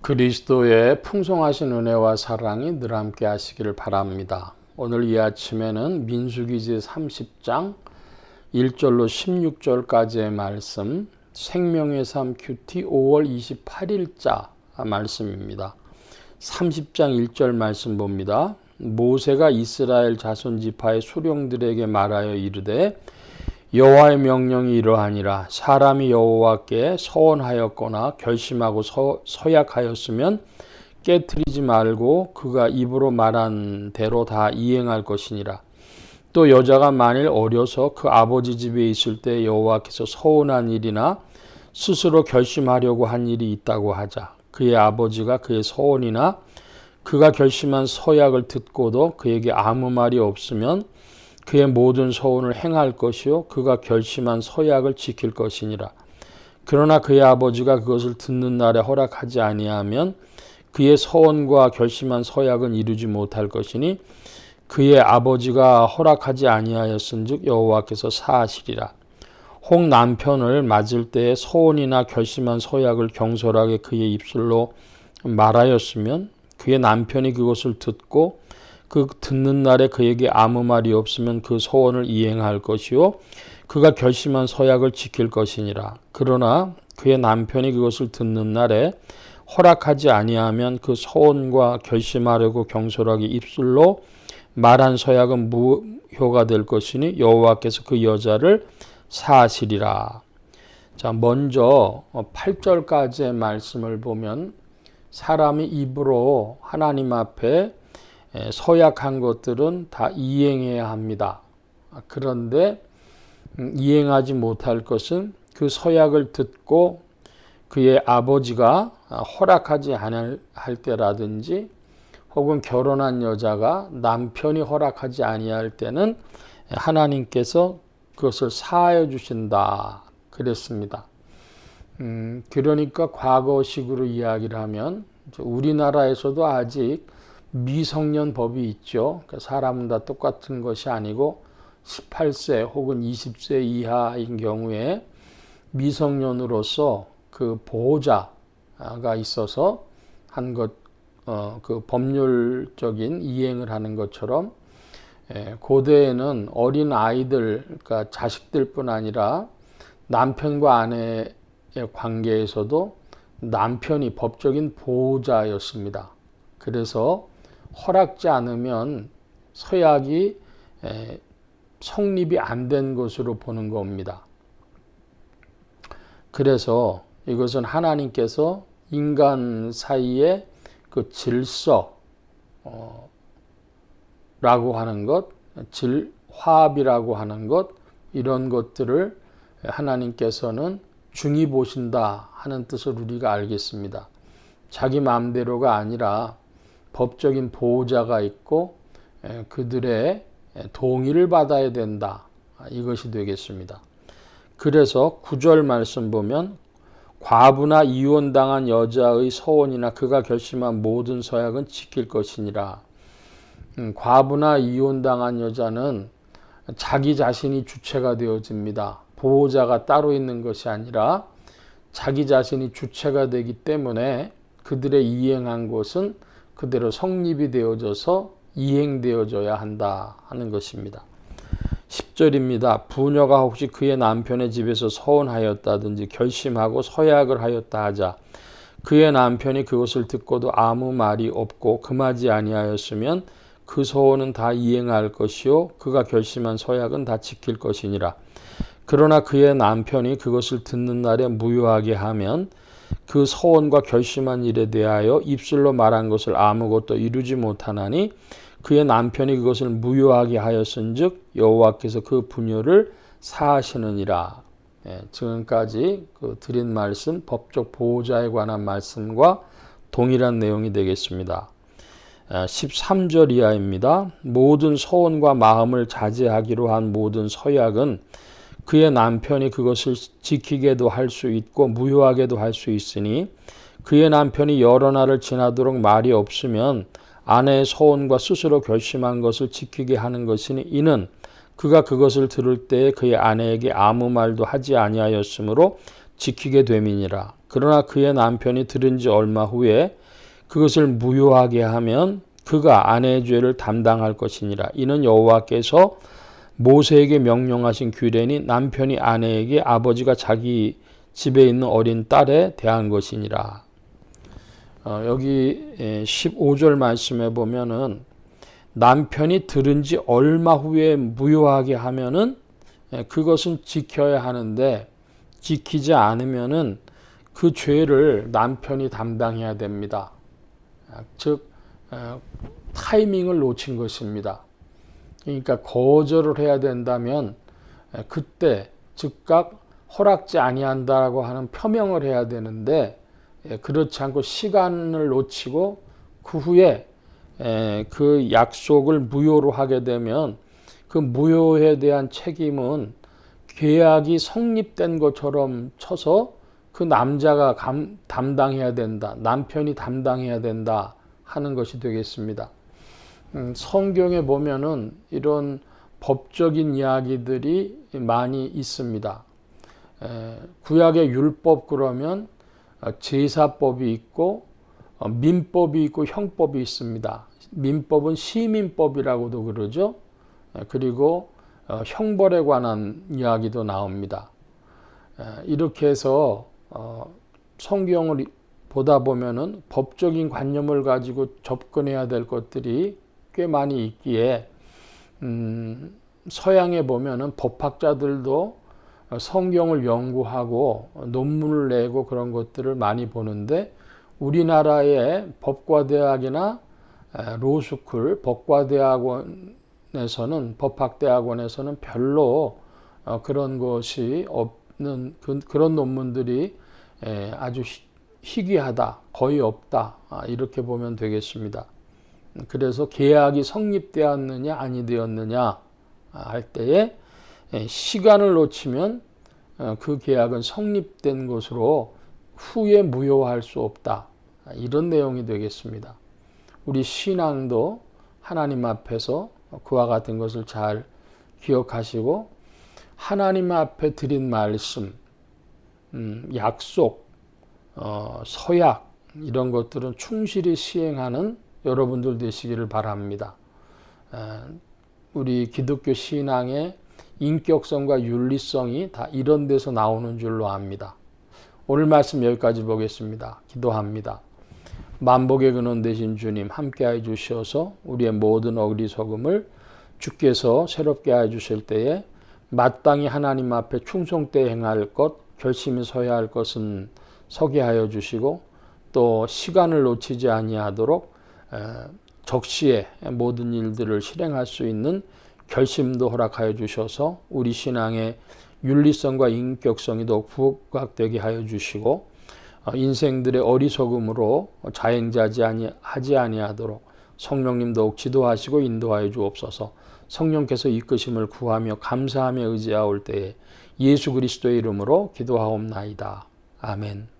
그리스도의 풍성하신 은혜와 사랑이 늘 함께 하시기를 바랍니다. 오늘 이 아침에는 민수기 제30장 1절로 16절까지의 말씀, 생명의 삶 큐티 5월 28일자 말씀입니다. 30장 1절 말씀 봅니다. 모세가 이스라엘 자손 지파의 수령들에게 말하여 이르되 여호와의 명령이 이러하니라. 사람이 여호와께 서원하였거나 결심하고 서약하였으면 깨트리지 말고 그가 입으로 말한 대로 다 이행할 것이니라. 또 여자가 만일 어려서 그 아버지 집에 있을 때 여호와께서 서원한 일이나 스스로 결심하려고 한 일이 있다고 하자. 그의 아버지가 그의 서원이나 그가 결심한 서약을 듣고도 그에게 아무 말이 없으면 그의 모든 서원을 행할 것이요 그가 결심한 서약을 지킬 것이니라. 그러나 그의 아버지가 그것을 듣는 날에 허락하지 아니하면 그의 서원과 결심한 서약은 이루지 못할 것이니 그의 아버지가 허락하지 아니하였은즉 여호와께서 사하시리라. 혹 남편을 맞을 때에 서원이나 결심한 서약을 경솔하게 그의 입술로 말하였으면 그의 남편이 그것을 듣고 그 듣는 날에 그에게 아무 말이 없으면 그 서원을 이행할 것이요 그가 결심한 서약을 지킬 것이니라. 그러나 그의 남편이 그것을 듣는 날에 허락하지 아니하면 그 서원과 결심하려고 경솔하게 입술로 말한 서약은 무효가 될 것이니 여호와께서 그 여자를 사하시리라. 자, 먼저 8절까지의 말씀을 보면 사람이 입으로 하나님 앞에 서약한 것들은 다 이행해야 합니다. 그런데 이행하지 못할 것은 그 서약을 듣고 그의 아버지가 허락하지 않을 때라든지 혹은 결혼한 여자가 남편이 허락하지 아니할 때는 하나님께서 그것을 사하여 주신다 그랬습니다. 그러니까 과거식으로 이야기를 하면 우리나라에서도 아직 미성년 법이 있죠. 사람은 다 똑같은 것이 아니고 18세 혹은 20세 이하인 경우에 미성년으로서 그 보호자가 있어서 한 것, 그 법률적인 이행을 하는 것처럼 고대에는 어린 아이들, 그러니까 자식들뿐 아니라 남편과 아내의 관계에서도 남편이 법적인 보호자였습니다. 그래서 허락지 않으면 서약이 성립이 안 된 것으로 보는 겁니다. 그래서 이것은 하나님께서 인간 사이의 그 질서라고 하는 것, 화합이라고 하는 것, 이런 것들을 하나님께서는 중히 보신다 하는 뜻을 우리가 알겠습니다. 자기 마음대로가 아니라 법적인 보호자가 있고 그들의 동의를 받아야 된다. 이것이 되겠습니다. 그래서 9절 말씀 보면 과부나 이혼당한 여자의 서원이나 그가 결심한 모든 서약은 지킬 것이니라. 과부나 이혼당한 여자는 자기 자신이 주체가 되어집니다. 보호자가 따로 있는 것이 아니라 자기 자신이 주체가 되기 때문에 그들의 이행한 것은 그대로 성립이 되어져서 이행되어져야 한다 하는 것입니다. 10절입니다. 부녀가 혹시 그의 남편의 집에서 서원하였다든지 결심하고 서약을 하였다 하자 그의 남편이 그것을 듣고도 아무 말이 없고 금하지 아니하였으면 그 서원은 다 이행할 것이요 그가 결심한 서약은 다 지킬 것이니라. 그러나 그의 남편이 그것을 듣는 날에 무효하게 하면 그 서원과 결심한 일에 대하여 입술로 말한 것을 아무것도 이루지 못하나니 그의 남편이 그것을 무효하게 하였은즉 여호와께서 그 부녀를 사하시느니라. 지금까지 드린 말씀 법적 보호자에 관한 말씀과 동일한 내용이 되겠습니다. 13절 이하입니다. 모든 서원과 마음을 자제하기로 한 모든 서약은 그의 남편이 그것을 지키게도 할 수 있고 무효하게도 할 수 있으니 그의 남편이 여러 날을 지나도록 말이 없으면 아내의 서원과 스스로 결심한 것을 지키게 하는 것이니 이는 그가 그것을 들을 때에 그의 아내에게 아무 말도 하지 아니하였으므로 지키게 됨이니라. 그러나 그의 남편이 들은 지 얼마 후에 그것을 무효하게 하면 그가 아내의 죄를 담당할 것이니라. 이는 여호와께서 모세에게 명령하신 규례니 남편이 아내에게 아버지가 자기 집에 있는 어린 딸에 대한 것이니라. 여기 15절 말씀에 보면은 남편이 들은 지 얼마 후에 무효하게 하면은 그것은 지켜야 하는데 지키지 않으면은 그 죄를 남편이 담당해야 됩니다. 즉 타이밍을 놓친 것입니다. 그러니까 거절을 해야 된다면 그때 즉각 허락지 아니한다라고 하는 표명을 해야 되는데 그렇지 않고 시간을 놓치고 그 후에 그 약속을 무효로 하게 되면 그 무효에 대한 책임은 계약이 성립된 것처럼 쳐서 그 남자가 담당해야 된다. 남편이 담당해야 된다 하는 것이 되겠습니다. 성경에 보면은 이런 법적인 이야기들이 많이 있습니다. 구약의 율법 그러면 제사법이 있고 민법이 있고 형법이 있습니다. 민법은 시민법이라고도 그러죠. 그리고 형벌에 관한 이야기도 나옵니다. 이렇게 해서 성경을 보다 보면은 법적인 관념을 가지고 접근해야 될 것들이 꽤 많이 있기에 서양에 보면은 법학자들도 성경을 연구하고 논문을 내고 그런 것들을 많이 보는데 우리나라의 법과대학이나 로스쿨 법과대학원에서는 법학대학원에서는 별로 그런 것이 없는 그런 논문들이 아주 희귀하다, 거의 없다 이렇게 보면 되겠습니다. 그래서 계약이 성립되었느냐 아니 되었느냐 할 때에 시간을 놓치면 그 계약은 성립된 것으로 후에 무효할 수 없다. 이런 내용이 되겠습니다. 우리 신앙도 하나님 앞에서 그와 같은 것을 잘 기억하시고 하나님 앞에 드린 말씀, 약속, 서약 이런 것들은 충실히 시행하는 여러분들 되시기를 바랍니다. 우리 기독교 신앙의 인격성과 윤리성이 다 이런 데서 나오는 줄로 압니다. 오늘 말씀 여기까지 보겠습니다. 기도합니다. 만복의 근원 되신 주님 함께해 주셔서 우리의 모든 어리석음을 주께서 새롭게 해 주실 때에 마땅히 하나님 앞에 충성되게 행할 것, 결심이 서야 할 것은 서게 하여 주시고 또 시간을 놓치지 아니하도록 적시에 모든 일들을 실행할 수 있는 결심도 허락하여 주셔서 우리 신앙의 윤리성과 인격성이 더욱 부각되게 하여 주시고 인생들의 어리석음으로 자행자지 하지 아니하도록 성령님 더욱 지도하시고 인도하여 주옵소서. 성령께서 이끄심을 구하며 감사하며 의지하올 때에 예수 그리스도의 이름으로 기도하옵나이다. 아멘.